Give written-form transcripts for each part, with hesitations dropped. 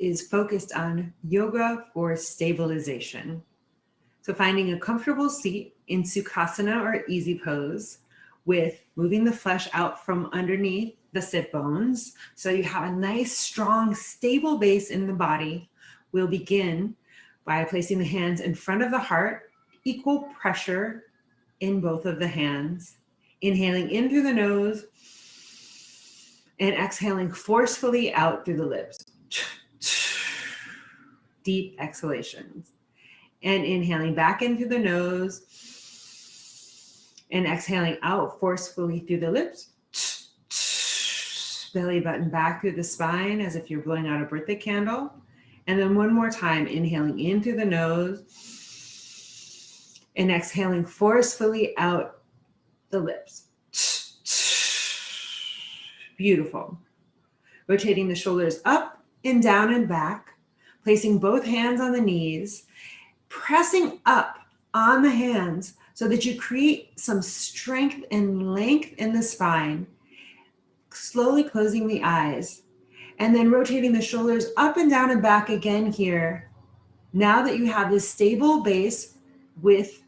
is focused on yoga for stabilization. So finding a comfortable seat in Sukhasana or easy pose with moving the flesh out from underneath the sit bones. So you have a nice, strong, stable base in the body. We'll begin by placing the hands in front of the heart, equal pressure in both of the hands. Inhaling in through the nose and exhaling forcefully out through the lips. Deep exhalations. And inhaling back in through the nose and exhaling out forcefully through the lips. Belly button back through the spine as if you're blowing out a birthday candle. And then one more time, inhaling in through the nose and exhaling forcefully out the lips. Beautiful. Rotating the shoulders up and down and back, placing both hands on the knees, pressing up on the hands so that you create some strength and length in the spine, slowly closing the eyes, and then rotating the shoulders up and down and back again here. Now that you have this stable base with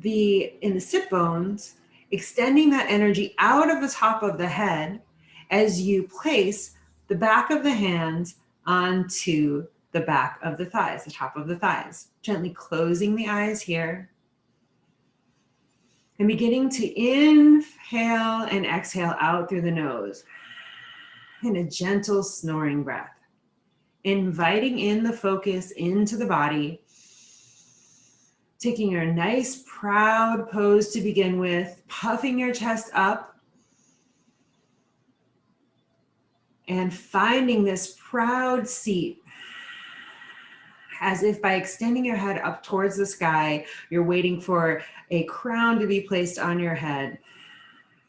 in the sit bones, extending that energy out of the top of the head as you place the back of the hands onto the back of the thighs, the top of the thighs. Gently closing the eyes here. And beginning to inhale and exhale out through the nose in a gentle snoring breath. Inviting in the focus into the body. Taking your nice proud pose to begin with, puffing your chest up. And finding this proud seat. As if by extending your head up towards the sky, you're waiting for a crown to be placed on your head.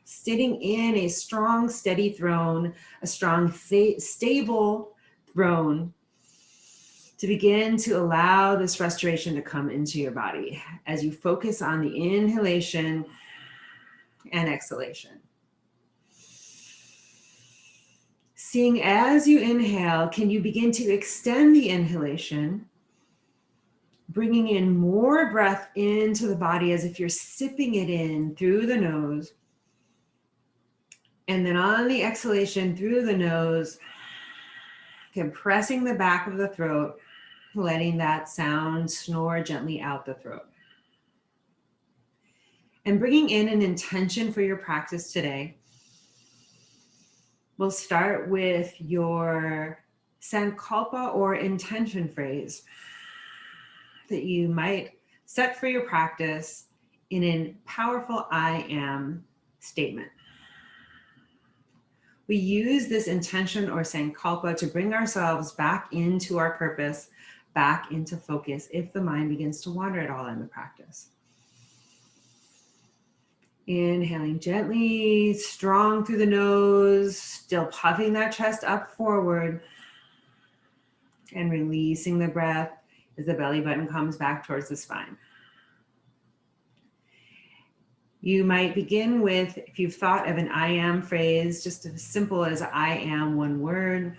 Sitting in a strong, steady throne, a strong, stable throne, to begin to allow this restoration to come into your body as you focus on the inhalation and exhalation. Seeing as you inhale, can you begin to extend the inhalation, bringing in more breath into the body as if you're sipping it in through the nose. And then on the exhalation through the nose, compressing the back of the throat, letting that sound snore gently out the throat. And bringing in an intention for your practice today. We'll start with your sankalpa or intention phrase that you might set for your practice in a powerful I am statement. We use this intention or sankalpa to bring ourselves back into our purpose, back into focus if the mind begins to wander at all in the practice. Inhaling gently, strong through the nose, still puffing that chest up forward, and releasing the breath as the belly button comes back towards the spine. You might begin with, if you've thought of an I am phrase, just as simple as I am one word.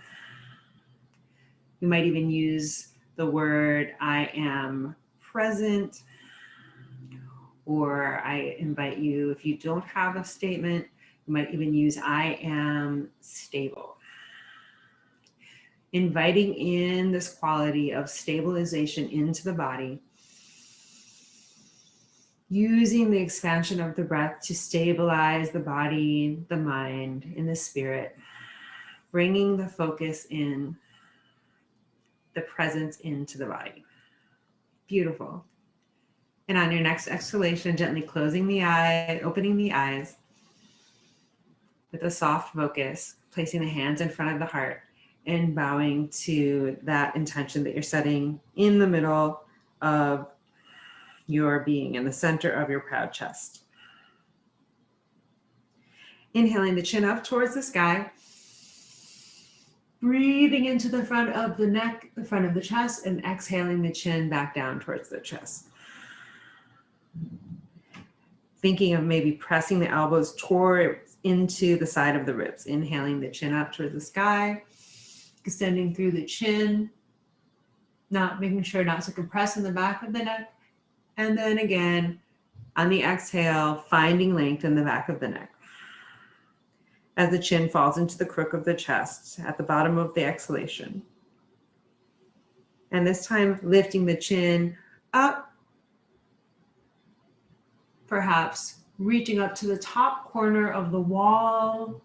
You might even use the word I am present. Or I invite you, if you don't have a statement, you might even use I am stable. Inviting in this quality of stabilization into the body. Using the expansion of the breath to stabilize the body, the mind, and the spirit. Bringing the focus in, the presence into the body. Beautiful. And on your next exhalation, gently closing the eye, opening the eyes with a soft focus, placing the hands in front of the heart and bowing to that intention that you're setting in the middle of your being, in the center of your proud chest. Inhaling the chin up towards the sky. Breathing into the front of the neck, the front of the chest, and exhaling the chin back down towards the chest. Thinking of maybe pressing the elbows into the side of the ribs. Inhaling the chin up towards the sky. extending through the chin, making sure not to compress in the back of the neck. And then again, on the exhale, finding length in the back of the neck as the chin falls into the crook of the chest at the bottom of the exhalation. And this time, lifting the chin up, perhaps reaching up to the top corner of the wall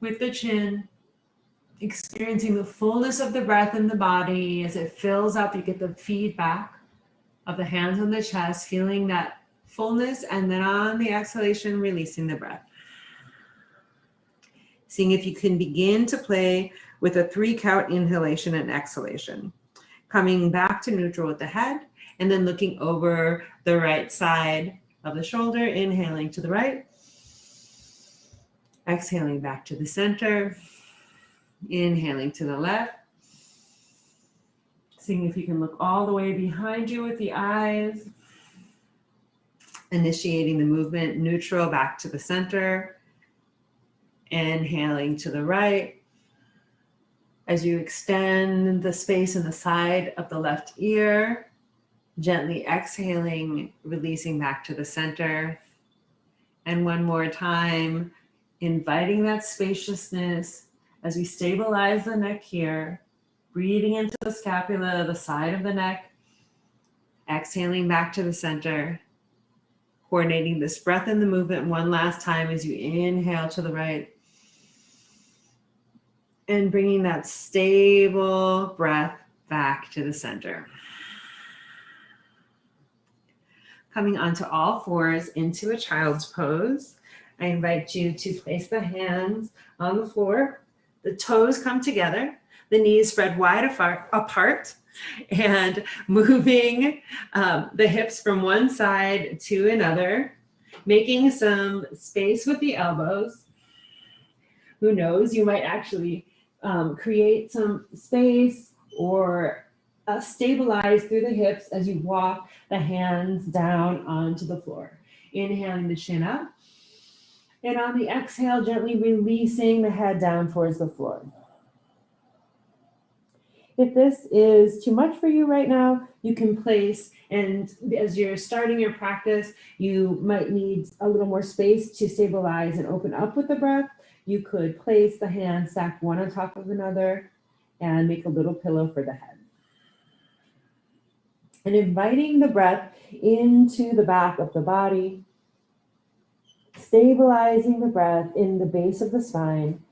with the chin, experiencing the fullness of the breath in the body. As it fills up, you get the feedback of the hands on the chest, feeling that fullness, and then on the exhalation, releasing the breath. Seeing if you can begin to play with a 3-count inhalation and exhalation. Coming back to neutral with the head, and then looking over the right side of the shoulder, inhaling to the right, exhaling back to the center, inhaling to the left. Seeing if you can look all the way behind you with the eyes, initiating the movement neutral back to the center, inhaling to the right. As you extend the space in the side of the left ear, gently exhaling, releasing back to the center. And one more time, inviting that spaciousness as we stabilize the neck here, breathing into the scapula, the side of the neck, exhaling back to the center, coordinating this breath and the movement one last time as you inhale to the right, and bringing that stable breath back to the center. Coming onto all fours into a child's pose. I invite you to place the hands on the floor. The toes come together, the knees spread wide apart, and moving the hips from one side to another, making some space with the elbows. Who knows, you might actually create some space or stabilize through the hips as you walk the hands down onto the floor. Inhaling the chin up, and on the exhale, gently releasing the head down towards the floor. If this is too much for you right now, you can place, and as you're starting your practice, you might need a little more space to stabilize and open up with the breath. You could place the hands stacked one on top of another and make a little pillow for the head. And inviting the breath into the back of the body, stabilizing the breath in the base of the spine.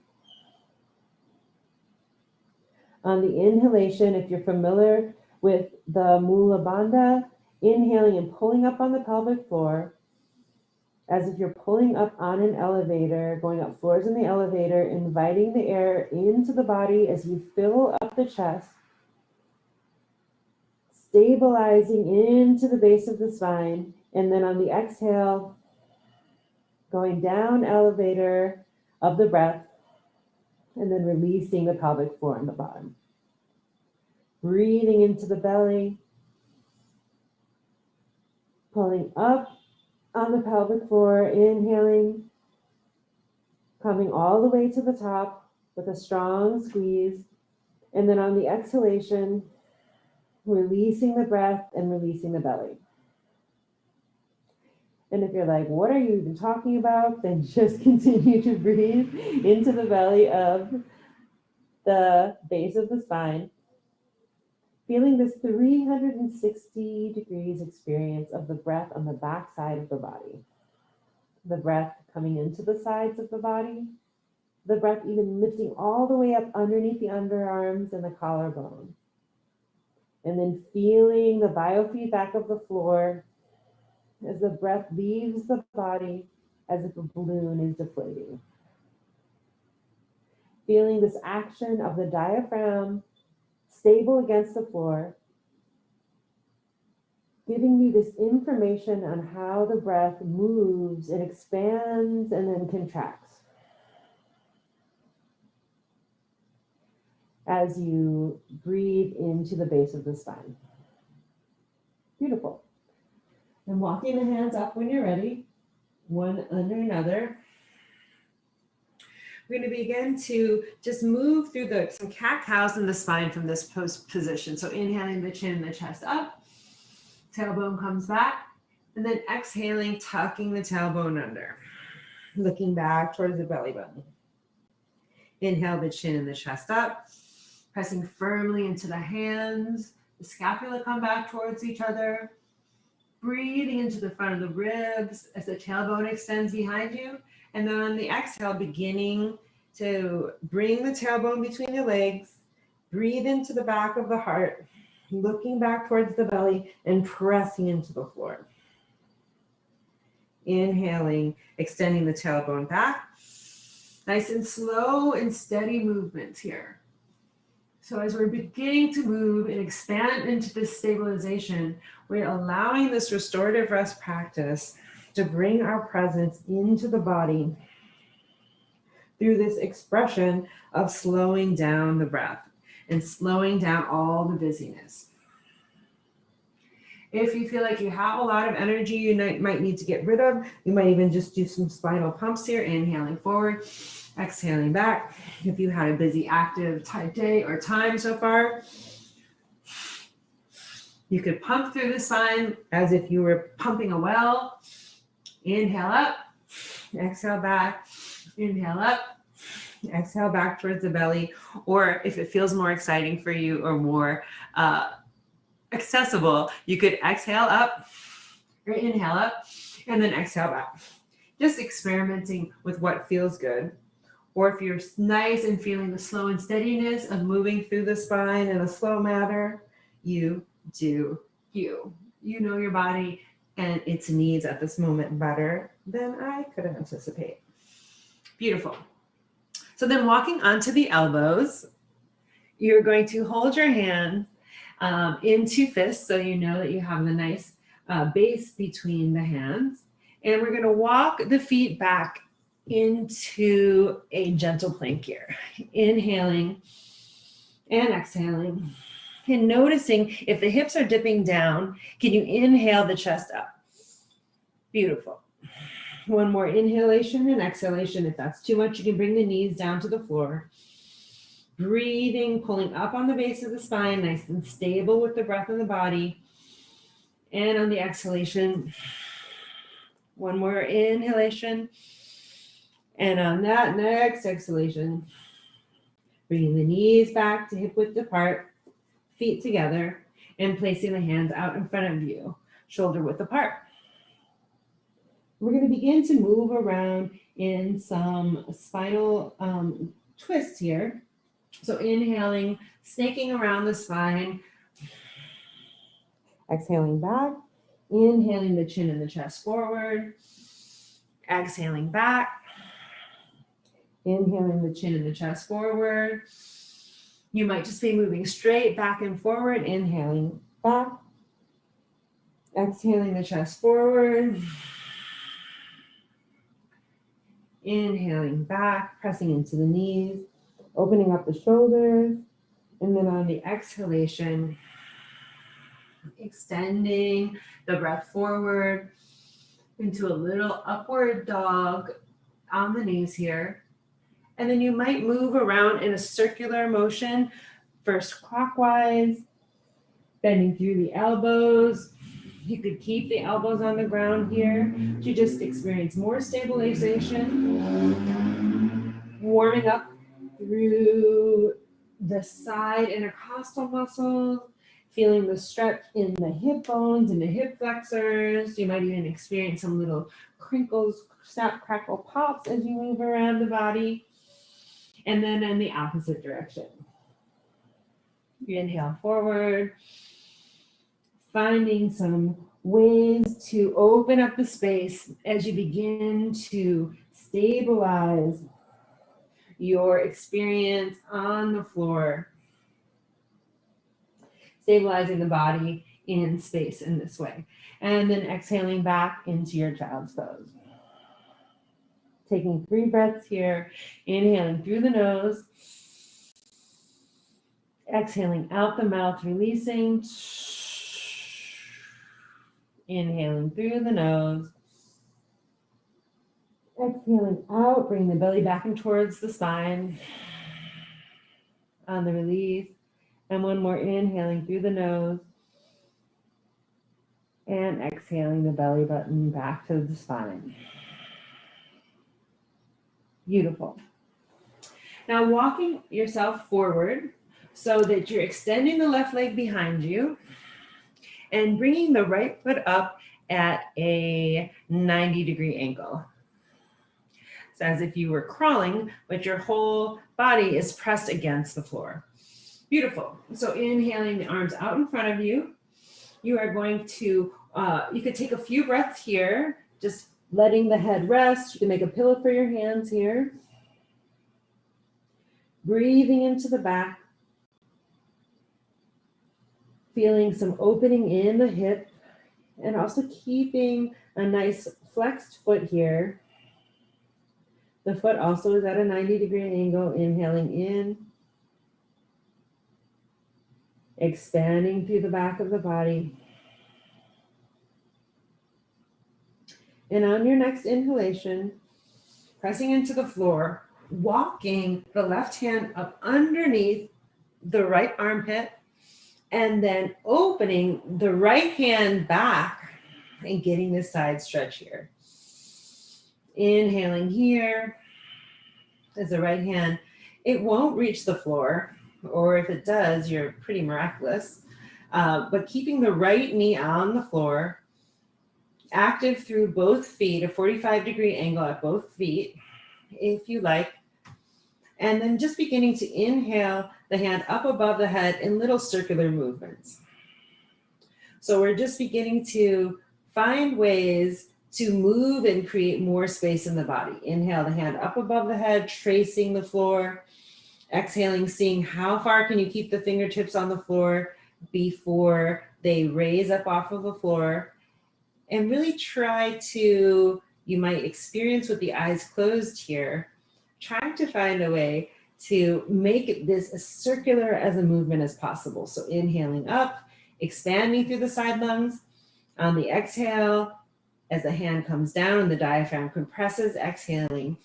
On the inhalation, if you're familiar with the Mula Bandha, inhaling and pulling up on the pelvic floor, as if you're pulling up on an elevator, going up floors in the elevator, inviting the air into the body as you fill up the chest, stabilizing into the base of the spine, and then on the exhale, going down elevator of the breath, and then releasing the pelvic floor on the bottom. Breathing into the belly, pulling up on the pelvic floor, inhaling, coming all the way to the top with a strong squeeze, and then on the exhalation, releasing the breath and releasing the belly. And if you're like, what are you even talking about? Then just continue to breathe into the belly of the base of the spine, feeling this 360 degrees experience of the breath on the back side of the body. The breath coming into the sides of the body, the breath even lifting all the way up underneath the underarms and the collarbone. And then feeling the biofeedback of the floor as the breath leaves the body as if a balloon is deflating. Feeling this action of the diaphragm stable against the floor, giving you this information on how the breath moves and expands and then contracts as you breathe into the base of the spine. Beautiful. And walking the hands up when you're ready, one under another. We're going to begin to just move through some cat-cows in the spine from this position. So inhaling the chin and the chest up, tailbone comes back, and then exhaling, tucking the tailbone under, looking back towards the belly button. Inhale the chin and the chest up, pressing firmly into the hands. The scapula come back towards each other. Breathing into the front of the ribs as the tailbone extends behind you. And then on the exhale, beginning to bring the tailbone between your legs. Breathe into the back of the heart, looking back towards the belly and pressing into the floor. Inhaling, extending the tailbone back. Nice and slow and steady movements here. So as we're beginning to move and expand into this stabilization, we're allowing this restorative rest practice to bring our presence into the body through this expression of slowing down the breath and slowing down all the busyness. If you feel like you have a lot of energy you might need to get rid of, you might even just do some spinal pumps here, inhaling forward, exhaling back. If you had a busy, active type day or time so far, you could pump through the spine as if you were pumping a well. Inhale up, exhale back, inhale up, exhale back towards the belly. Or if it feels more exciting for you or more accessible, you could exhale up or inhale up and then exhale back. Just experimenting with what feels good. Or if you're nice and feeling the slow and steadiness of moving through the spine in a slow manner, you do you. You know your body and its needs at this moment better than I could anticipate. Beautiful. So then walking onto the elbows, you're going to hold your hand into fists so you know that you have the nice base between the hands. And we're going to walk the feet back into a gentle plank here. Inhaling and exhaling. And noticing if the hips are dipping down, can you inhale the chest up? Beautiful. One more inhalation and exhalation. If that's too much, you can bring the knees down to the floor. Breathing, pulling up on the base of the spine, nice and stable with the breath in the body. And on the exhalation, one more inhalation. And on that next exhalation, bringing the knees back to hip width apart, feet together, and placing the hands out in front of you, shoulder width apart. We're going to begin to move around in some spinal twists here. So inhaling, snaking around the spine, exhaling back, inhaling the chin and the chest forward, exhaling back, inhaling the chin and the chest forward. You might just be moving straight back and forward, inhaling back, exhaling the chest forward, inhaling back, pressing into the knees, opening up the shoulders, and then on the exhalation, extending the breath forward into a little upward dog on the knees here. And then you might move around in a circular motion, first clockwise, bending through the elbows. You could keep the elbows on the ground here to just experience more stabilization, warming up through the side intercostal muscles, feeling the stretch in the hip bones and the hip flexors. You might even experience some little crinkles, snap, crackle, pops as you move around the body. And then in the opposite direction. You inhale forward, finding some ways to open up the space as you begin to stabilize your experience on the floor, stabilizing the body in space in this way. And then exhaling back into your child's pose. Taking 3 breaths here, inhaling through the nose, exhaling out the mouth, releasing, inhaling through the nose, Exhaling out, bring the belly back and towards the spine on the release. And one more, inhaling through the nose and exhaling the belly button back to the spine. Beautiful. Now walking yourself forward so that you're extending the left leg behind you and bringing the right foot up at a 90-degree angle. It's as if you were crawling, but your whole body is pressed against the floor. Beautiful. So inhaling the arms out in front of you. You are going to, you could take a few breaths here, just letting the head rest. You can make a pillow for your hands here. Breathing into the back. Feeling some opening in the hip and also keeping a nice flexed foot here. The foot also is at a 90-degree angle, inhaling in. Expanding through the back of the body. And on your next inhalation, pressing into the floor, walking the left hand up underneath the right armpit, and then opening the right hand back and getting this side stretch here. Inhaling here as the right hand, it won't reach the floor, or if it does, you're pretty miraculous. But keeping the right knee on the floor, active through both feet, a 45-degree angle at both feet, if you like. And then just beginning to inhale the hand up above the head in little circular movements. So we're just beginning to find ways to move and create more space in the body. Inhale the hand up above the head, tracing the floor. Exhaling, seeing how far can you keep the fingertips on the floor before they raise up off of the floor. And really try to, you might experience with the eyes closed here, trying to find a way to make this as circular as a movement as possible. So inhaling up, expanding through the side lungs. On the exhale, as the hand comes down and the diaphragm compresses, exhaling.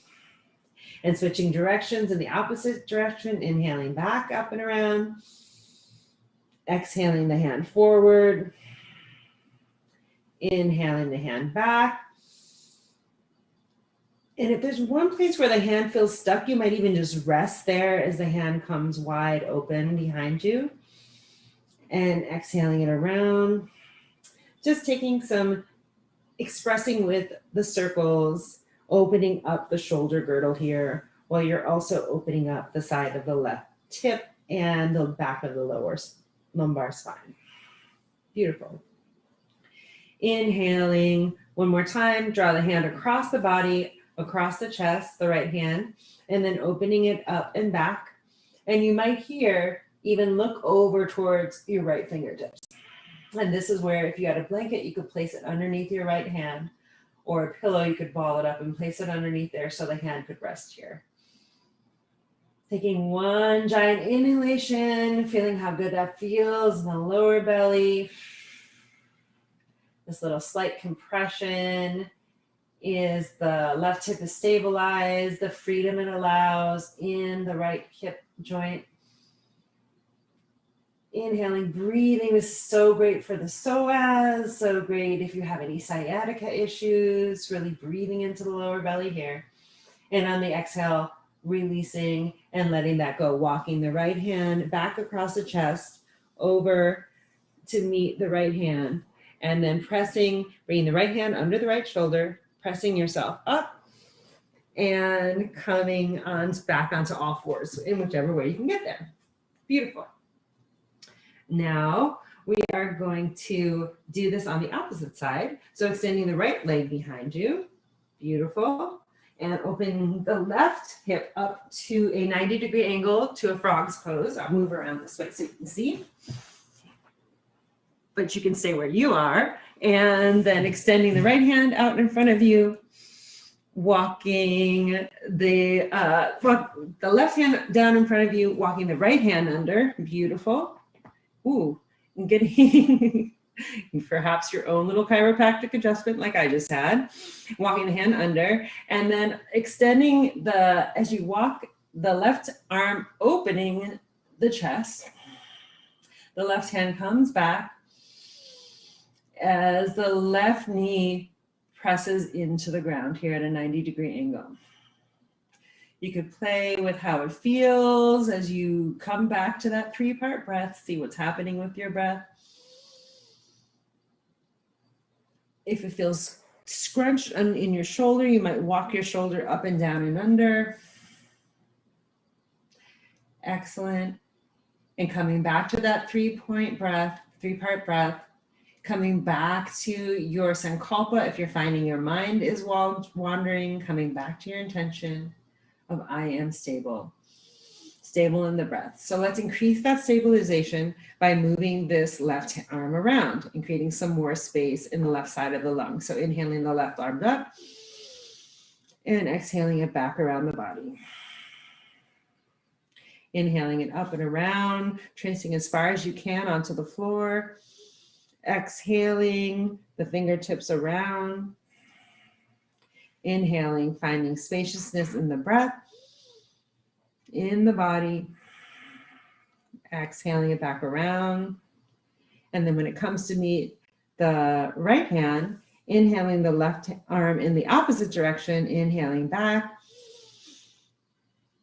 And switching directions in the opposite direction, inhaling back up and around. Exhaling the hand forward. Inhaling the hand back. And if there's one place where the hand feels stuck, you might even just rest there as the hand comes wide open behind you. And exhaling it around. Just taking some expressing with the circles, opening up the shoulder girdle here, while you're also opening up the side of the left hip and the back of the lower lumbar spine. Beautiful. Inhaling one more time, draw the hand across the body, across the chest, the right hand, and then opening it up and back. And you might here even look over towards your right fingertips. And this is where if you had a blanket, you could place it underneath your right hand, or a pillow, you could ball it up and place it underneath there so the hand could rest here. Taking one giant inhalation, feeling how good that feels in the lower belly. This little slight compression is the left hip is stabilized, the freedom it allows in the right hip joint. Inhaling, breathing is so great for the psoas, so great if you have any sciatica issues, really breathing into the lower belly here. And on the exhale, releasing and letting that go, walking the right hand back across the chest over to meet the right hand, and then pressing, bringing the right hand under the right shoulder, pressing yourself up and coming on back onto all fours in whichever way you can get there. Beautiful. Now we are going to do this on the opposite side. So extending the right leg behind you. Beautiful. And opening the left hip up to a 90-degree angle to a frog's pose. I'll move around this way so you can see. But you can stay where you are. And then extending the right hand out in front of you. Walking the left hand down in front of you. Walking the right hand under. Beautiful. Ooh, I'm getting perhaps your own little chiropractic adjustment like I just had, walking the hand under, and then extending as you walk, the left arm opening the chest. The left hand comes back as the left knee presses into the ground here at a 90-degree angle. You could play with how it feels as you come back to that 3-part breath, see what's happening with your breath. If it feels scrunched in your shoulder, you might walk your shoulder up and down and under. Excellent. And coming back to that 3-part breath, coming back to your sankalpa. If you're finding your mind is wandering, coming back to your intention of I am stable in the breath. So let's increase that stabilization by moving this left arm around and creating some more space in the left side of the lung. So inhaling the left arm up and exhaling it back around the body. Inhaling it up and around, tracing as far as you can onto the floor. Exhaling the fingertips around. Inhaling, finding spaciousness in the breath, in the body. Exhaling it back around. And then when it comes to meet the right hand, inhaling the left arm in the opposite direction, inhaling back.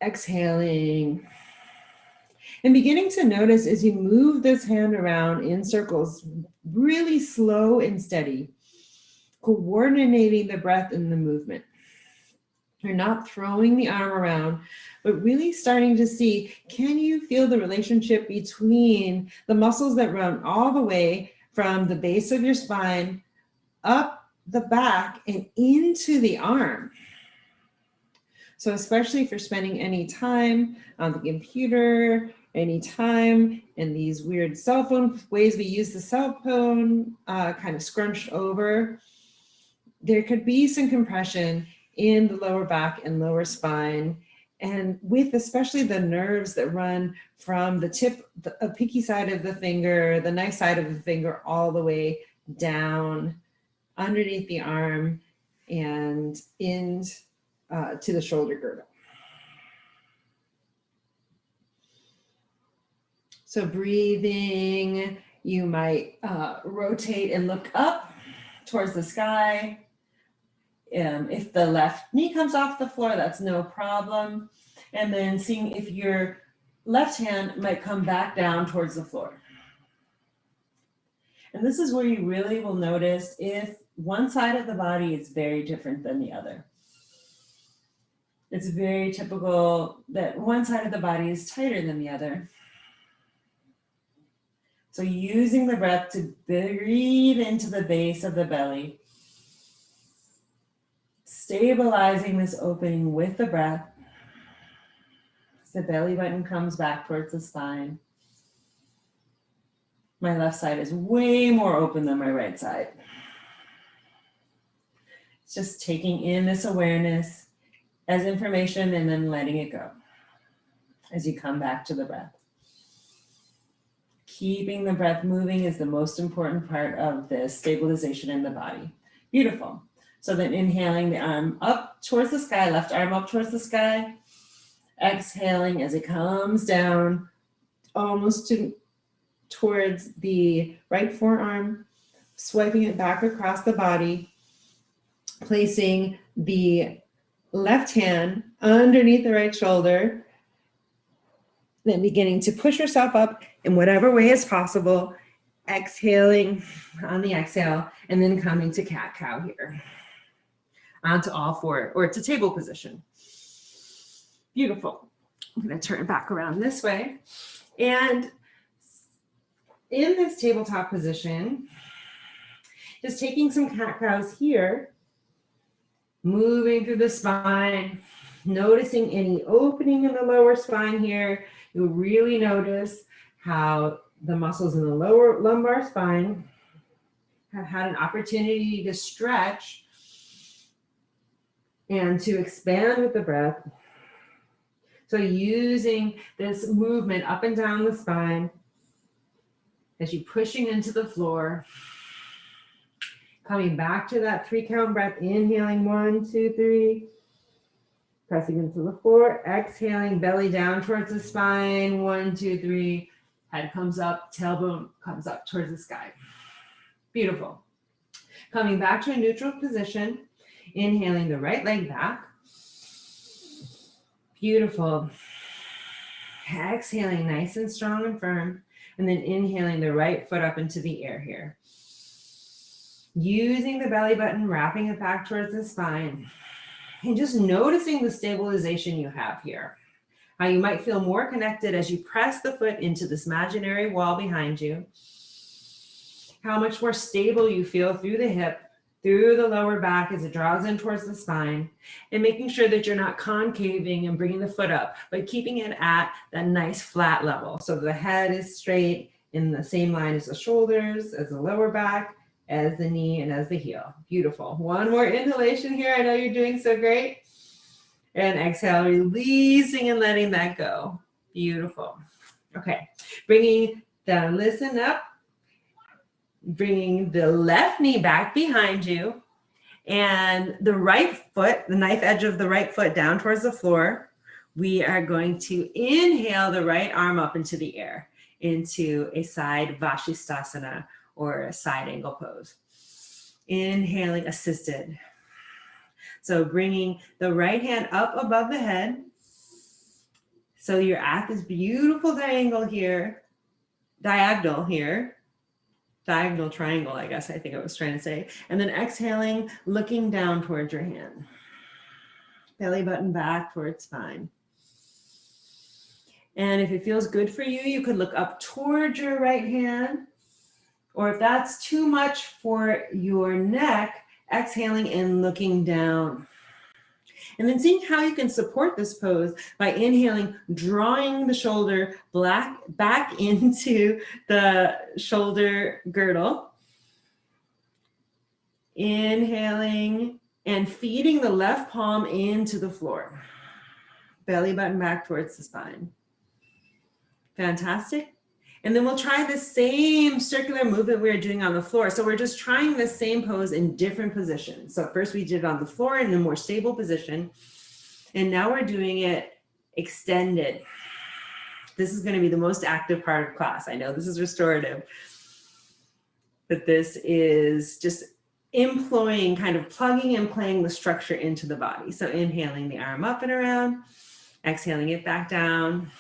Exhaling. And beginning to notice as you move this hand around in circles, really slow and steady, coordinating the breath and the movement. You're not throwing the arm around, but really starting to see, can you feel the relationship between the muscles that run all the way from the base of your spine, up the back, and into the arm? So especially if you're spending any time on the computer, any time in these weird cell phone ways we use the cell phone, kind of scrunched over, there could be some compression in the lower back and lower spine, and with especially the nerves that run from the tip, the pinky side of the finger, the knife side of the finger, all the way down underneath the arm and into to the shoulder girdle. So breathing, you might rotate and look up towards the sky. If the left knee comes off the floor, that's no problem. And then seeing if your left hand might come back down towards the floor. And this is where you really will notice if one side of the body is very different than the other. It's very typical that one side of the body is tighter than the other. So using the breath to breathe into the base of the belly, stabilizing this opening with the breath. The belly button comes back towards the spine. My left side is way more open than my right side. It's just taking in this awareness as information and then letting it go as you come back to the breath. Keeping the breath moving is the most important part of this stabilization in the body. Beautiful. So then inhaling the arm up towards the sky, left arm up towards the sky. Exhaling as it comes down almost towards the right forearm, swiping it back across the body, placing the left hand underneath the right shoulder, then beginning to push yourself up in whatever way is possible, exhaling on the exhale, and then coming to cat-cow here. Onto all four, or to table position. Beautiful. I'm going to turn it back around this way. And in this tabletop position, just taking some cat-cows here, moving through the spine, noticing any opening in the lower spine here. You'll really notice how the muscles in the lower lumbar spine have had an opportunity to stretch and to expand with the breath. So using this movement up and down the spine, as you're pushing into the floor. Coming back to that 3 count breath, inhaling 1, 2, 3. Pressing into the floor, exhaling, belly down towards the spine, 1, 2, 3. Head comes up, tailbone comes up towards the sky. Beautiful. Coming back to a neutral position, inhaling the right leg back. Beautiful. Exhaling nice and strong and firm, and then inhaling the right foot up into the air here. Using the belly button, wrapping it back towards the spine, and just noticing the stabilization you have here. How you might feel more connected as you press the foot into this imaginary wall behind you. How much more stable you feel through the hip, through the lower back as it draws in towards the spine, and making sure that you're not concaving and bringing the foot up, but keeping it at that nice flat level. So the head is straight in the same line as the shoulders, as the lower back, as the knee, and as the heel. Beautiful. One more inhalation here. I know you're doing so great. And exhale, releasing and letting that go. Beautiful. Okay, bringing the listen up, bringing the left knee back behind you, and the right foot, the knife edge of the right foot down towards the floor. We are going to inhale the right arm up into the air, into a side Vashisthasana, or a side angle pose. Inhaling assisted. So bringing the right hand up above the head. So you're at this beautiful diagonal here, diagonal triangle, I guess I think I was trying to say. And then exhaling, looking down towards your hand. Belly button back towards spine. And if it feels good for you, you could look up towards your right hand. Or if that's too much for your neck, exhaling and looking down. And then seeing how you can support this pose by inhaling, drawing the shoulder back into the shoulder girdle. Inhaling and feeding the left palm into the floor. Belly button back towards the spine. Fantastic. And then we'll try the same circular movement we were doing on the floor. So we're just trying the same pose in different positions. So first we did it on the floor in a more stable position. And now we're doing it extended. This is going to be the most active part of class. I know this is restorative, but this is just employing, kind of plugging and playing the structure into the body. So inhaling the arm up and around, exhaling it back down.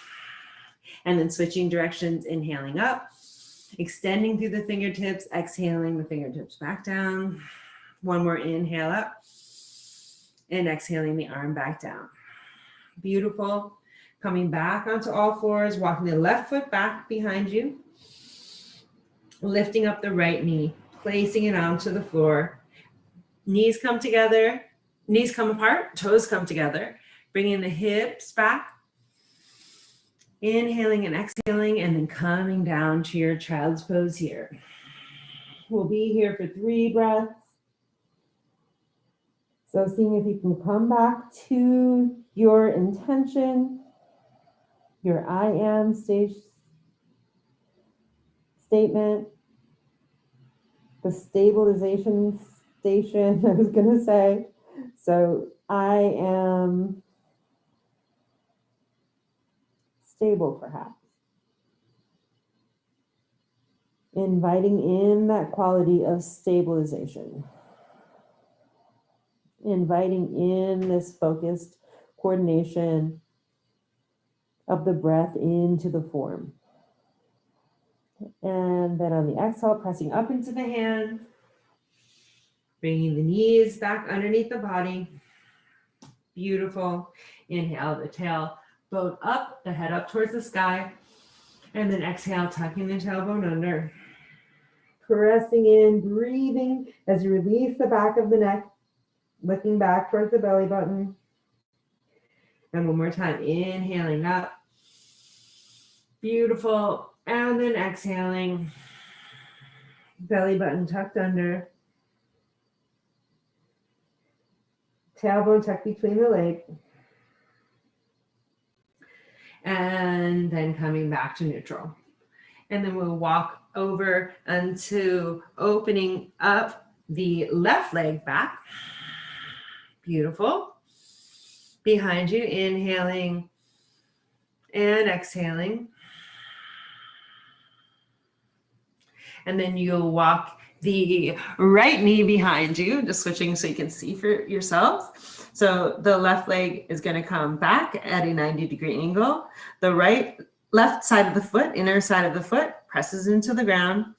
And then switching directions, inhaling up, extending through the fingertips, exhaling the fingertips back down. One more inhale up, and exhaling the arm back down. Beautiful. Coming back onto all fours, walking the left foot back behind you, lifting up the right knee, placing it onto the floor. Knees come together, knees come apart, toes come together, bringing the hips back. Inhaling and exhaling, and then coming down to your child's pose here. We'll be here for 3 breaths. So seeing if you can come back to your intention, your I am statement, the stabilization station, I was going to say. So I am stable, perhaps. Inviting in that quality of stabilization. Inviting in this focused coordination of the breath into the form. And then on the exhale, pressing up into the hands, bringing the knees back underneath the body. Beautiful. Inhale, the tailbone up, the head up towards the sky. And then exhale, tucking the tailbone under. Pressing in, breathing as you release the back of the neck, looking back towards the belly button. And one more time, inhaling up. Beautiful. And then exhaling, belly button tucked under. Tailbone tucked between the legs. And then coming back to neutral. And then we'll walk over into opening up the left leg back. Beautiful. Behind you, inhaling and exhaling. And then you'll walk the right knee behind you, just switching so you can see for yourselves. So the left leg is going to come back at a 90-degree angle. The left side of the foot, inner side of the foot, presses into the ground,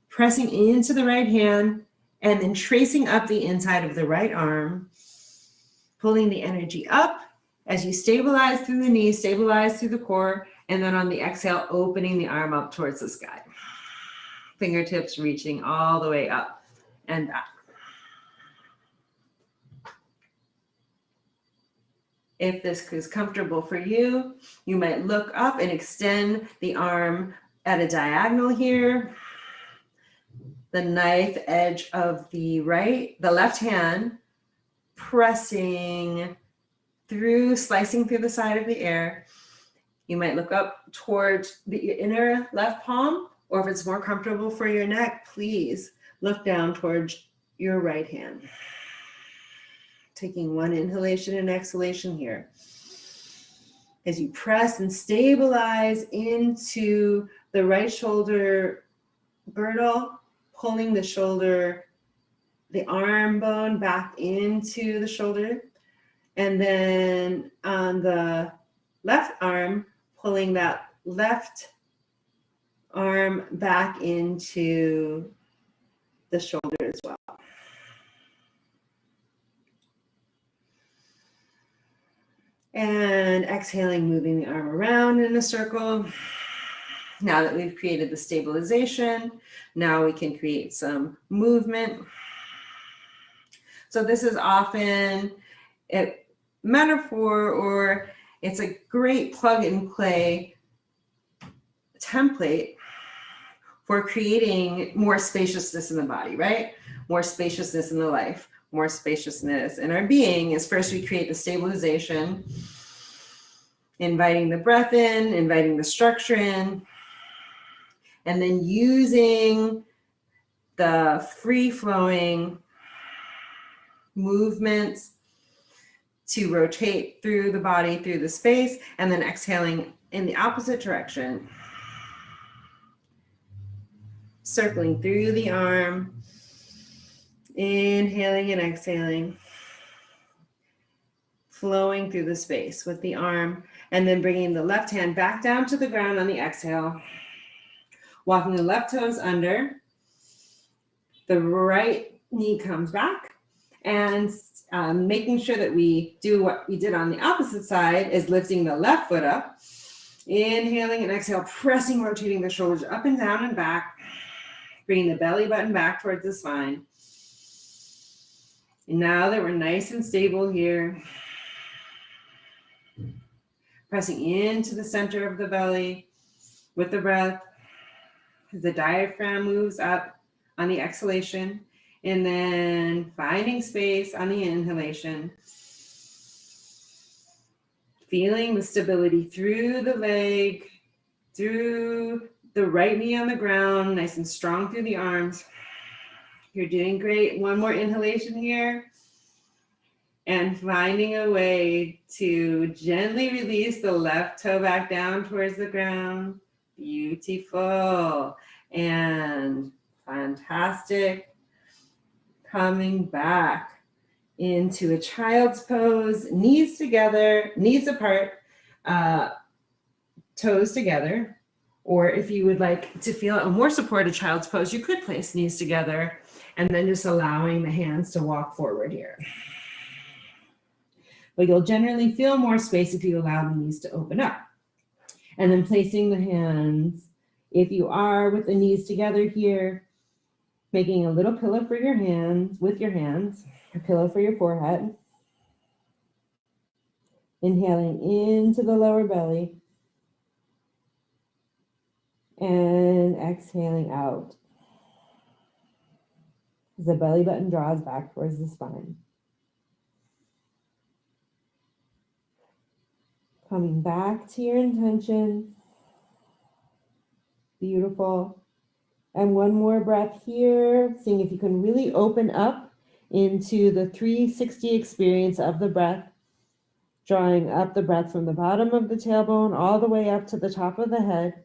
pressing into the right hand, and then tracing up the inside of the right arm, pulling the energy up as you stabilize through the knee, stabilize through the core, and then on the exhale, opening the arm up towards the sky. Fingertips reaching all the way up and back. If this is comfortable for you, you might look up and extend the arm at a diagonal here. The knife edge of the left hand pressing through, slicing through the side of the air. You might look up towards the inner left palm, or if it's more comfortable for your neck, please look down towards your right hand. Taking one inhalation and exhalation here. As you press and stabilize into the right shoulder girdle, pulling the shoulder, the arm bone back into the shoulder. And then on the left arm, pulling that left arm back into the shoulder as well. And exhaling, moving the arm around in a circle. Now that we've created the stabilization, now we can create some movement. So this is often a metaphor, or it's a great plug and play template for creating more spaciousness in the body, right? More spaciousness in the life, more spaciousness in our being. Is first we create the stabilization, inviting the breath in, inviting the structure in, and then using the free-flowing movements to rotate through the body, through the space, and then exhaling in the opposite direction. Circling through the arm, inhaling and exhaling, flowing through the space with the arm, and then bringing the left hand back down to the ground on the exhale, walking the left toes under, the right knee comes back, and making sure that we do what we did on the opposite side is lifting the left foot up, inhaling and exhale, pressing, rotating the shoulders up and down and back, bringing the belly button back towards the spine. And now that we're nice and stable here, pressing into the center of the belly with the breath, as the diaphragm moves up on the exhalation, and then finding space on the inhalation, feeling the stability through the leg, through the right knee on the ground, nice and strong through the arms. You're doing great. One more inhalation here. And finding a way to gently release the left toe back down towards the ground. Beautiful. And fantastic. Coming back into a child's pose, knees together, knees apart, toes together. Or if you would like to feel a more supported child's pose, you could place knees together and then just allowing the hands to walk forward here. But you'll generally feel more space if you allow the knees to open up. And then placing the hands, if you are with the knees together here, making a little pillow for your hands, with your hands, a pillow for your forehead. Inhaling into the lower belly. And exhaling out as the belly button draws back towards the spine. Coming back to your intention. Beautiful. And one more breath here, seeing if you can really open up into the 360 experience of the breath, drawing up the breath from the bottom of the tailbone all the way up to the top of the head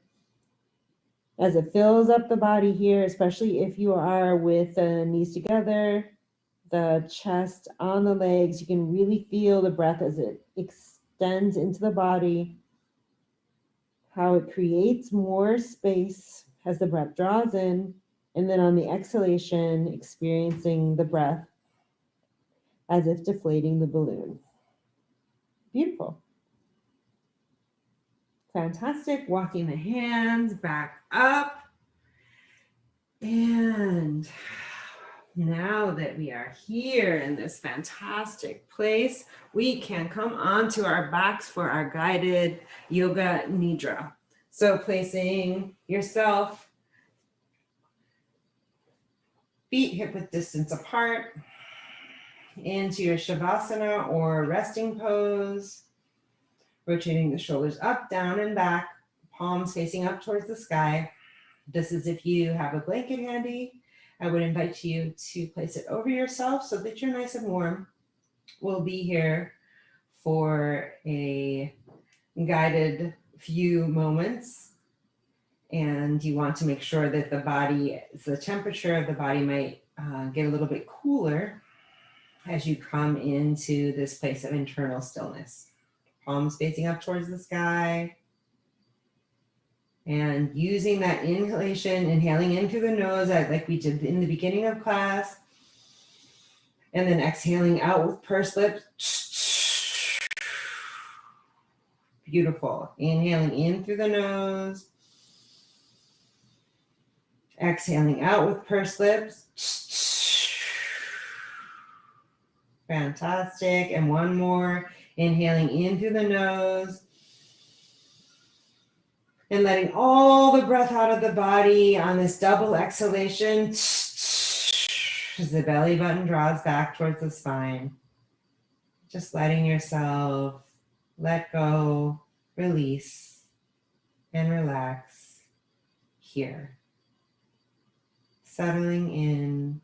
as it fills up the body here, especially if you are with the knees together, the chest on the legs. You can really feel the breath as it extends into the body, how it creates more space as the breath draws in, and then on the exhalation, experiencing the breath as if deflating the balloon. Beautiful. Fantastic. Walking the hands back up. And now that we are here in this fantastic place, we can come onto our backs for our guided yoga nidra. So placing yourself feet hip width distance apart into your shavasana or resting pose, rotating the shoulders up, down, and back, palms facing up towards the sky. This is if you have a blanket handy. I would invite you to place it over yourself so that you're nice and warm. We'll be here for a guided few moments, and you want to make sure that the temperature of the body might get a little bit cooler as you come into this place of internal stillness. Palms facing up towards the sky. And using that inhalation, inhaling in through the nose, like we did in the beginning of class. And then exhaling out with pursed lips. Beautiful. Inhaling in through the nose. Exhaling out with pursed lips. Fantastic. And one more. Inhaling in through the nose. And letting all the breath out of the body on this double exhalation as the belly button draws back towards the spine. Just letting yourself let go, release, and relax here. Settling in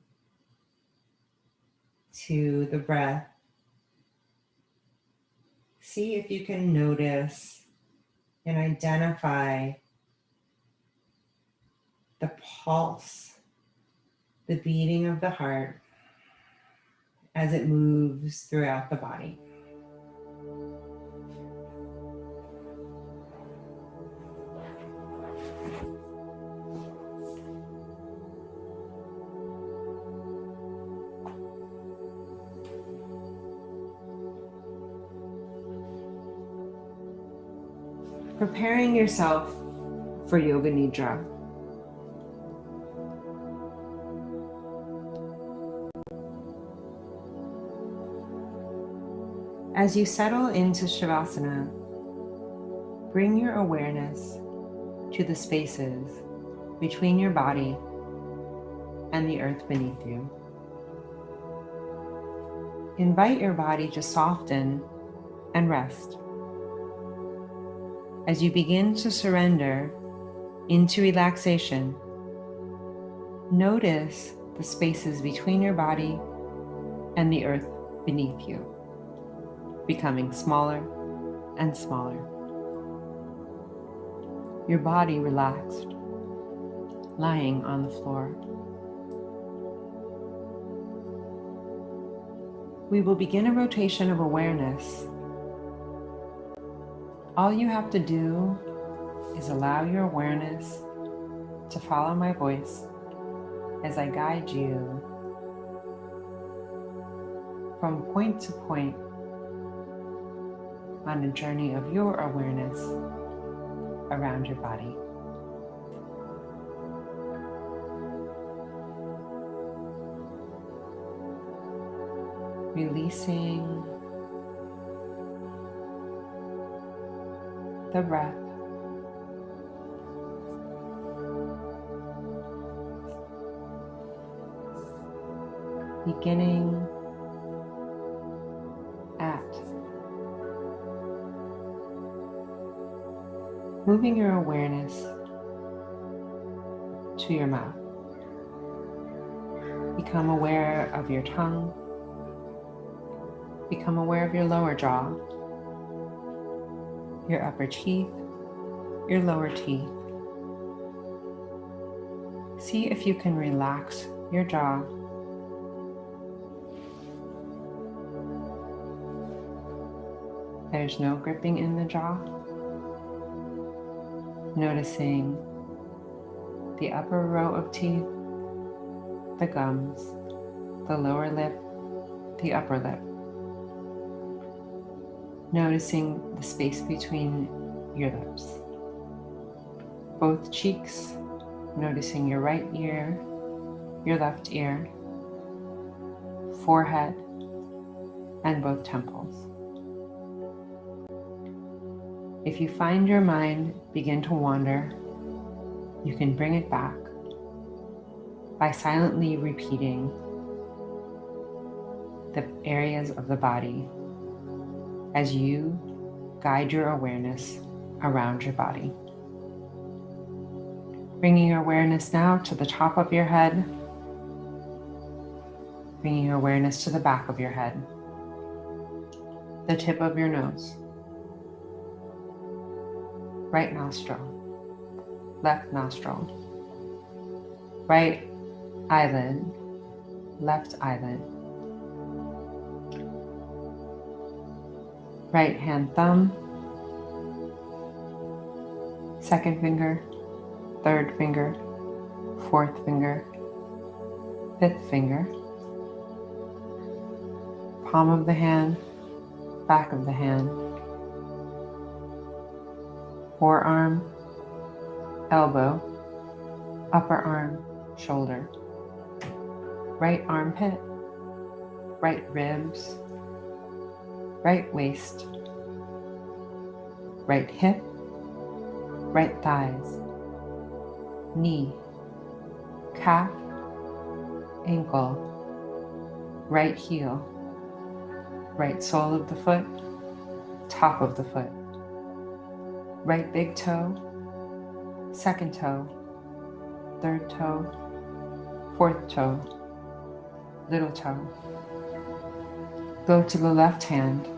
to the breath. See if you can notice and identify the pulse, the beating of the heart as it moves throughout the body. Preparing yourself for Yoga Nidra. As you settle into Shavasana, bring your awareness to the spaces between your body and the earth beneath you. Invite your body to soften and rest. As you begin to surrender into relaxation, notice the spaces between your body and the earth beneath you, becoming smaller and smaller. Your body relaxed, lying on the floor. We will begin a rotation of awareness. All you have to do is allow your awareness to follow my voice as I guide you from point to point on a journey of your awareness around your body. Releasing the breath. Beginning at. Moving your awareness to your mouth. Become aware of your tongue. Become aware of your lower jaw, your upper teeth, your lower teeth. See if you can relax your jaw. There's no gripping in the jaw. Noticing the upper row of teeth, the gums, the lower lip, the upper lip. Noticing the space between your lips. Both cheeks, noticing your right ear, your left ear, forehead, and both temples. If you find your mind begin to wander, you can bring it back by silently repeating the areas of the body as you guide your awareness around your body. Bringing your awareness now to the top of your head, bringing your awareness to the back of your head, the tip of your nose, right nostril, left nostril, right eyelid, left eyelid, right hand thumb, second finger, third finger, fourth finger, fifth finger, palm of the hand, back of the hand, forearm, elbow, upper arm, shoulder, right armpit, right ribs, right waist, right hip, right thighs, knee, calf, ankle, right heel, right sole of the foot, top of the foot, right big toe, second toe, third toe, fourth toe, little toe. Go to the left hand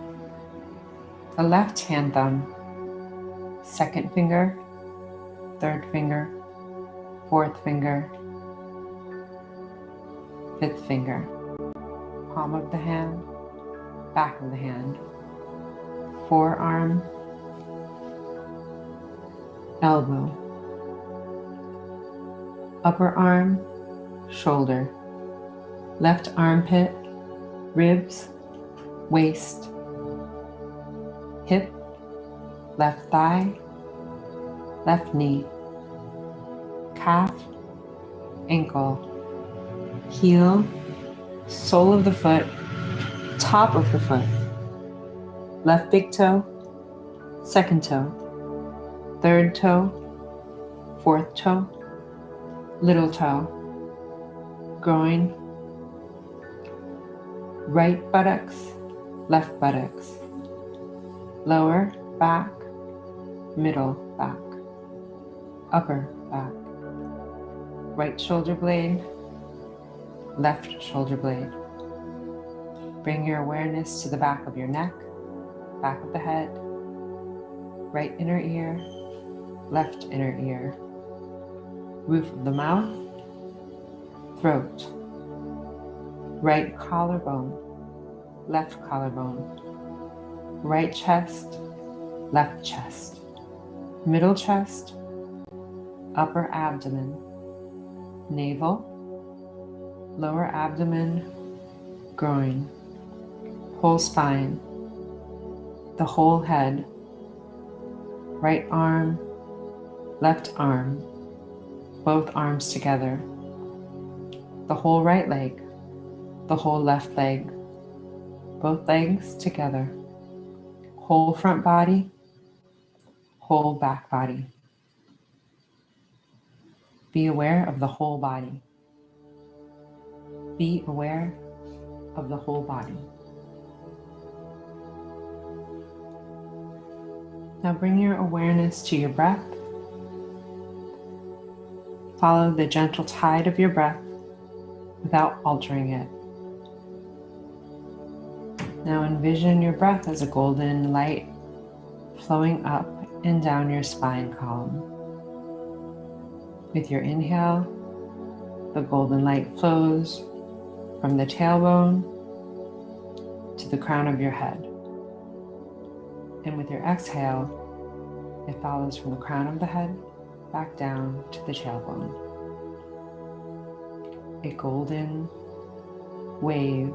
thumb, second finger, third finger, fourth finger, fifth finger, palm of the hand, back of the hand, forearm, elbow, upper arm, shoulder, left armpit, ribs, waist, hip, left thigh, left knee, calf, ankle, heel, sole of the foot, top of the foot, left big toe, second toe, third toe, fourth toe, little toe, groin, right buttocks, left buttocks, lower back, middle back, upper back, right shoulder blade, left shoulder blade. Bring your awareness to the back of your neck, back of the head, right inner ear, left inner ear, roof of the mouth, throat, right collarbone, left collarbone, right chest, left chest, middle chest, upper abdomen, navel, lower abdomen, groin, whole spine, the whole head, right arm, left arm, both arms together, the whole right leg, the whole left leg, both legs together, whole front body, whole back body. Be aware of the whole body. Be aware of the whole body. Now bring your awareness to your breath. Follow the gentle tide of your breath without altering it. Now envision your breath as a golden light flowing up and down your spine column. With your inhale, the golden light flows from the tailbone to the crown of your head. And with your exhale, it follows from the crown of the head back down to the tailbone. A golden wave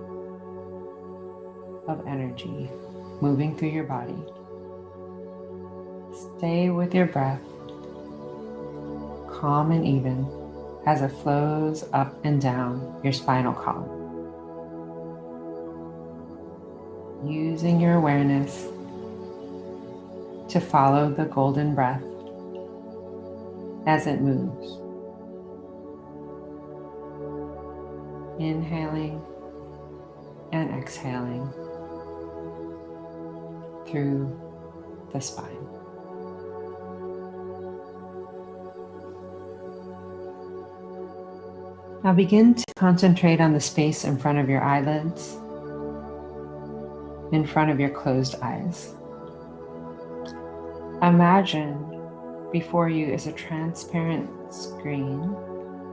of energy moving through your body. Stay with your breath, calm and even, as it flows up and down your spinal column. Using your awareness to follow the golden breath as it moves. Inhaling and exhaling through the spine. Now begin to concentrate on the space in front of your eyelids, in front of your closed eyes. Imagine before you is a transparent screen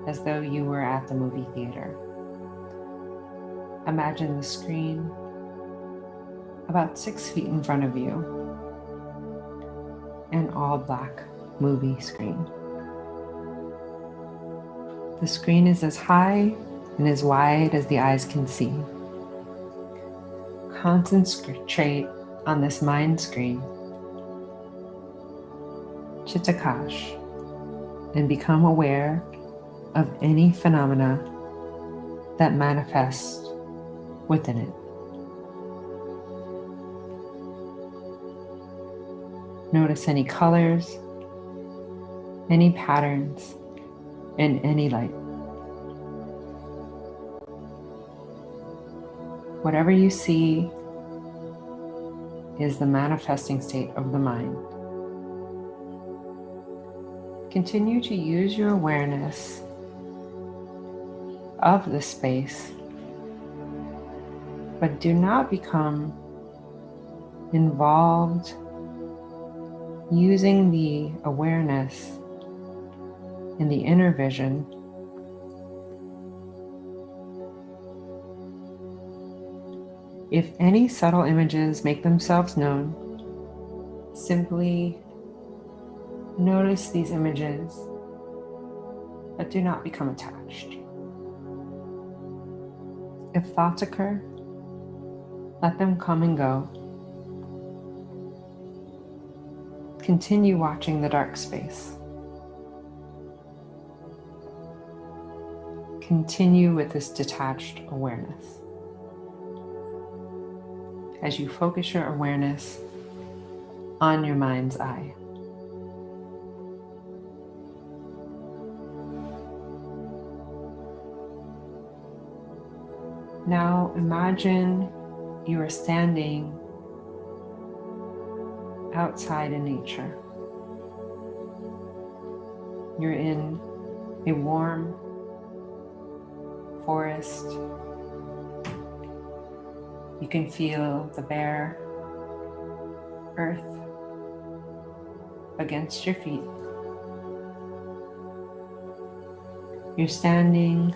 as though you were at the movie theater. Imagine the screen about 6 feet in front of you, an all black movie screen. The screen is as high and as wide as the eyes can see. Concentrate on this mind screen, Chittakash, and become aware of any phenomena that manifest within it. Notice any colors, any patterns, and any light. Whatever you see is the manifesting state of the mind. Continue to use your awareness of the space, but do not become involved using the awareness in the inner vision If any subtle images make themselves known, simply notice these images, but do not become attached. If thoughts occur, let them come and go. Continue watching the dark space. Continue with this detached awareness. As you focus your awareness on your mind's eye. Now imagine you are standing outside in nature. You're in a warm forest. You can feel the bare earth against your feet. You're standing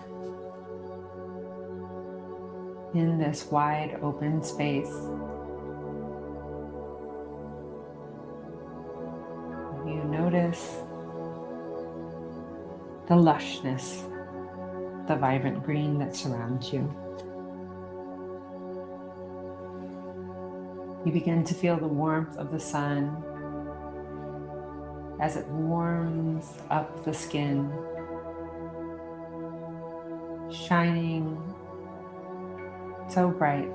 in this wide open space. You notice the lushness, the vibrant green that surrounds you. You begin to feel the warmth of the sun as it warms up the skin, shining so bright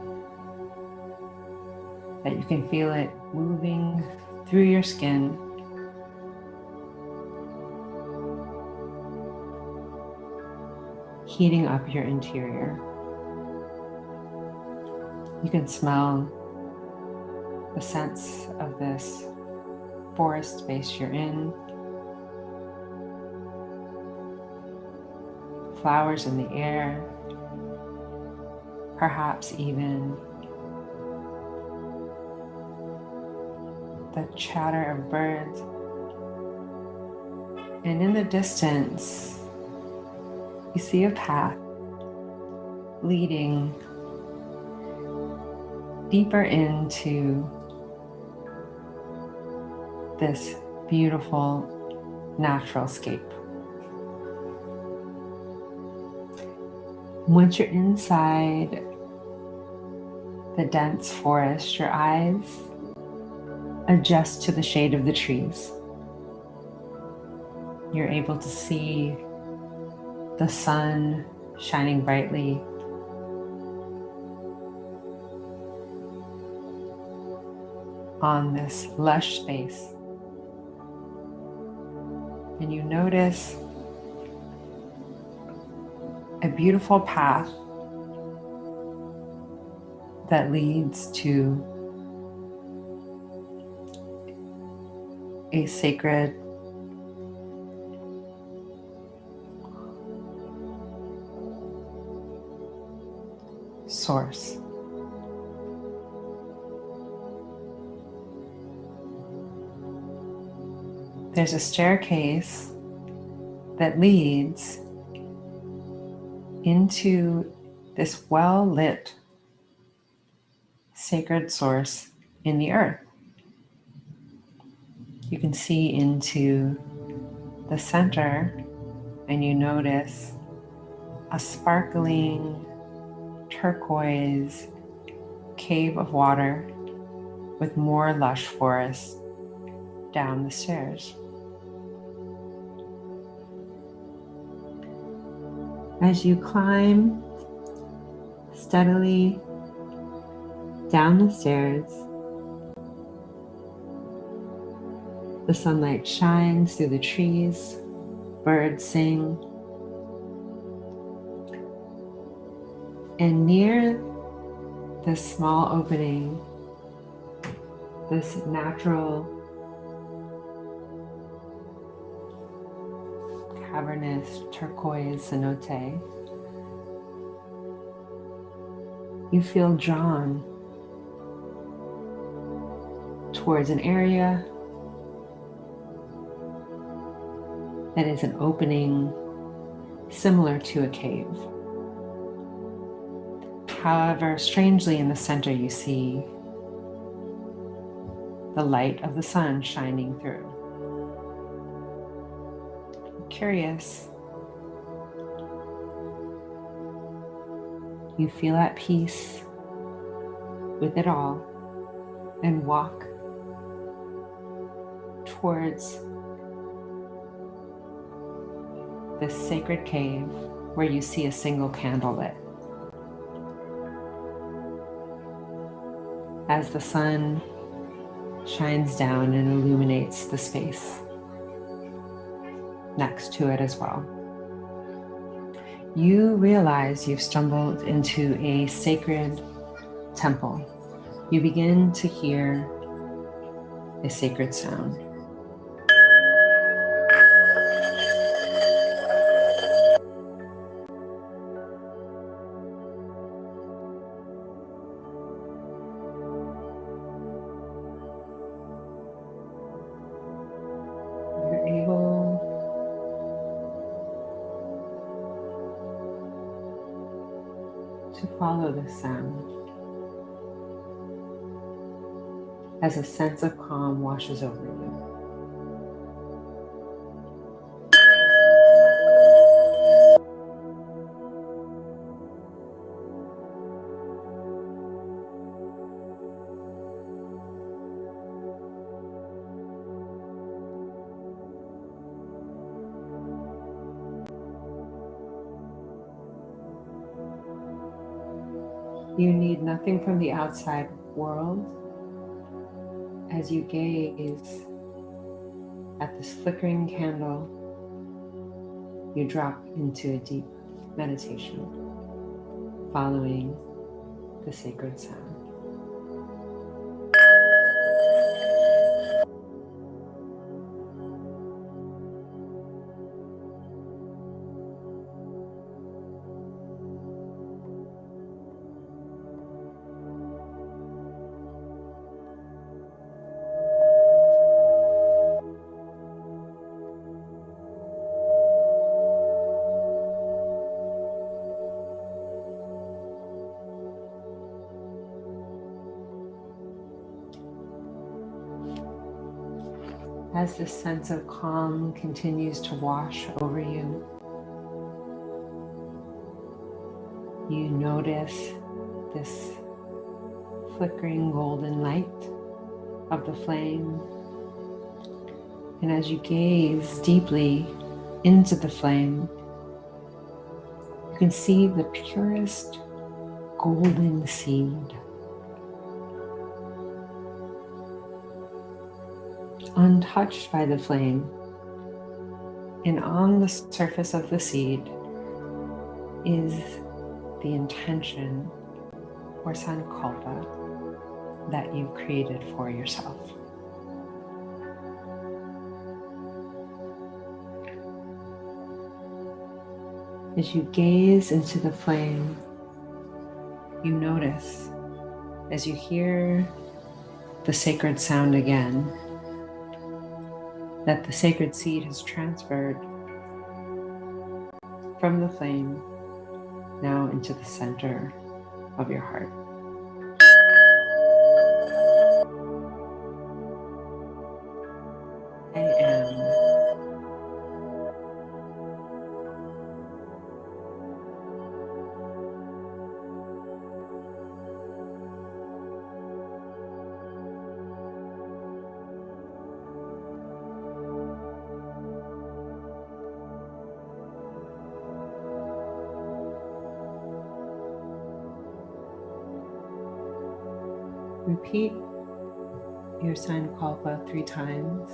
that you can feel it moving through your skin, heating up your interior. You can smell the sense of this forest space you're in. flowers in the air, perhaps even the chatter of birds. And in the distance, you see a path leading deeper into this beautiful natural scape. Once you're inside the dense forest, your eyes adjust to the shade of the trees. You're able to see the sun shining brightly on this lush space. And you notice a beautiful path that leads to a sacred source. There's a staircase that leads into this well-lit sacred source in the earth. You can see into the center and you notice a sparkling turquoise cave of water with more lush forest down the stairs. As you climb steadily down the stairs, the sunlight shines through the trees, birds sing, and near this small opening, this natural cavernous turquoise cenote, you feel drawn towards an area that is an opening similar to a cave. However, strangely in the center you see the light of the sun shining through. Curious, you feel at peace with it all and walk towards this sacred cave where you see a single candle lit. As the sun shines down and illuminates the space next to it as well, you realize you've stumbled into a sacred temple. You begin to hear a sacred sound. You're able to follow this sound as a sense of calm washes over you. You need nothing from the outside world as you gaze at this flickering candle. You drop into a deep meditation, following the sacred sound. As this sense of calm continues to wash over you, you notice this flickering golden light of the flame. And as you gaze deeply into the flame, you can see the purest golden seed, untouched by the flame. And on the surface of the seed is the intention or sankalpa that you've created for yourself. As you gaze into the flame, you notice, as you hear the sacred sound again, that the sacred seed has transferred from the flame now into the center of your heart. I am. Repeat your sankalpa 3 times,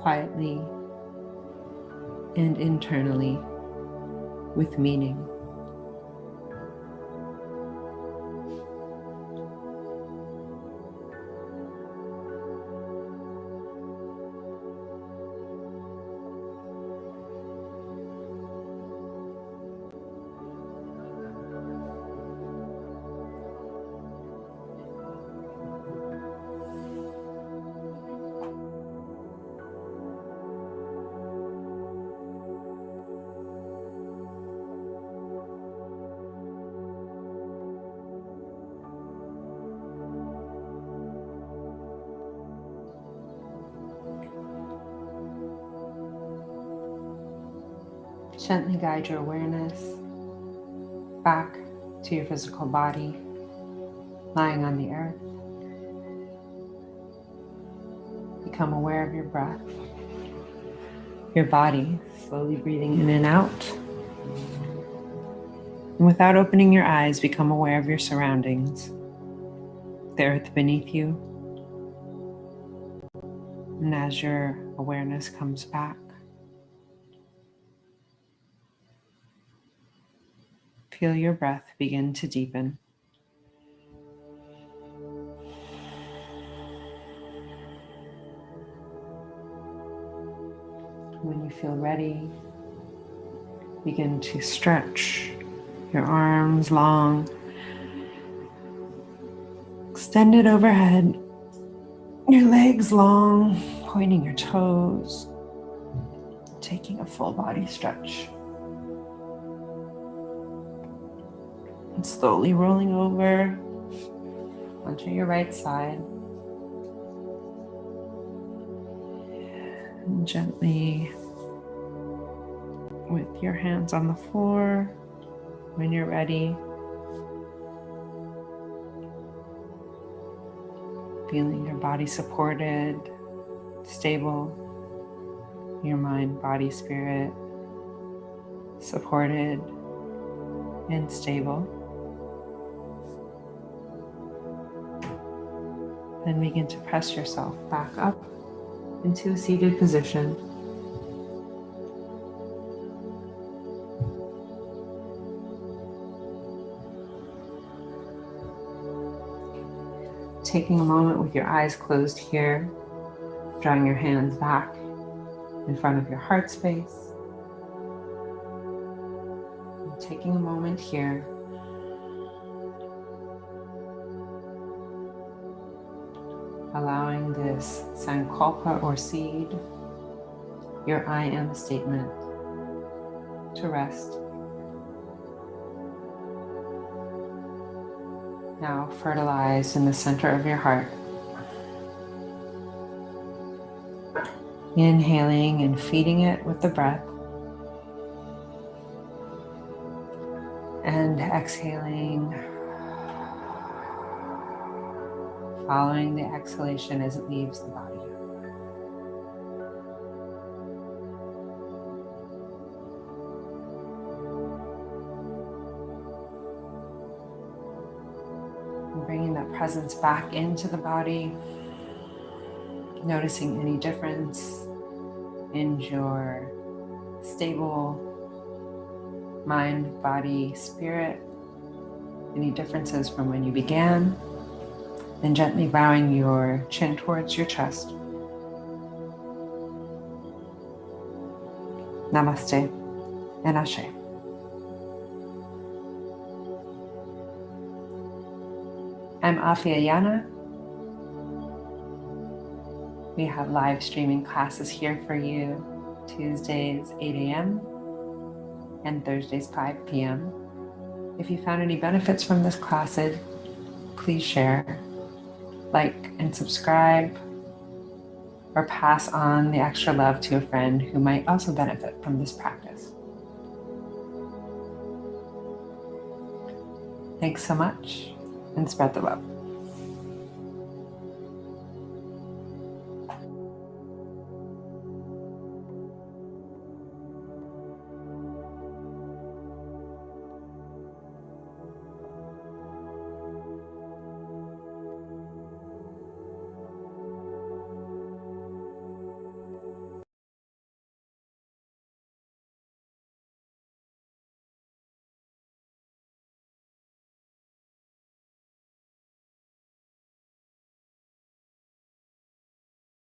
quietly and internally, with meaning. Gently guide your awareness back to your physical body, lying on the earth. Become aware of your breath, your body slowly breathing in and out. And without opening your eyes, become aware of your surroundings, the earth beneath you. And as your awareness comes back, feel your breath begin to deepen. When you feel ready, begin to stretch your arms long, extended overhead, your legs long, pointing your toes, taking a full body stretch. And slowly rolling over onto your right side. And gently, with your hands on the floor, when you're ready, feeling your body supported, stable, your mind, body, spirit, supported and stable. Then begin to press yourself back up into a seated position. Taking a moment with your eyes closed here, drawing your hands back in front of your heart space. And taking a moment here allowing this sankalpa or seed, your I am statement, to rest. Now fertilize in the center of your heart. Inhaling and feeding it with the breath. And exhaling, following the exhalation as it leaves the body. And bringing that presence back into the body, noticing any difference in your stable mind, body, spirit, any differences from when you began, and gently bowing your chin towards your chest. Namaste and Ashe. I'm Afia Yana. We have live streaming classes here for you Tuesdays 8 a.m. and Thursdays 5 p.m. If you found any benefits from this class, please share, like, and subscribe, or pass on the extra love to a friend who might also benefit from this practice. Thanks so much, and spread the love.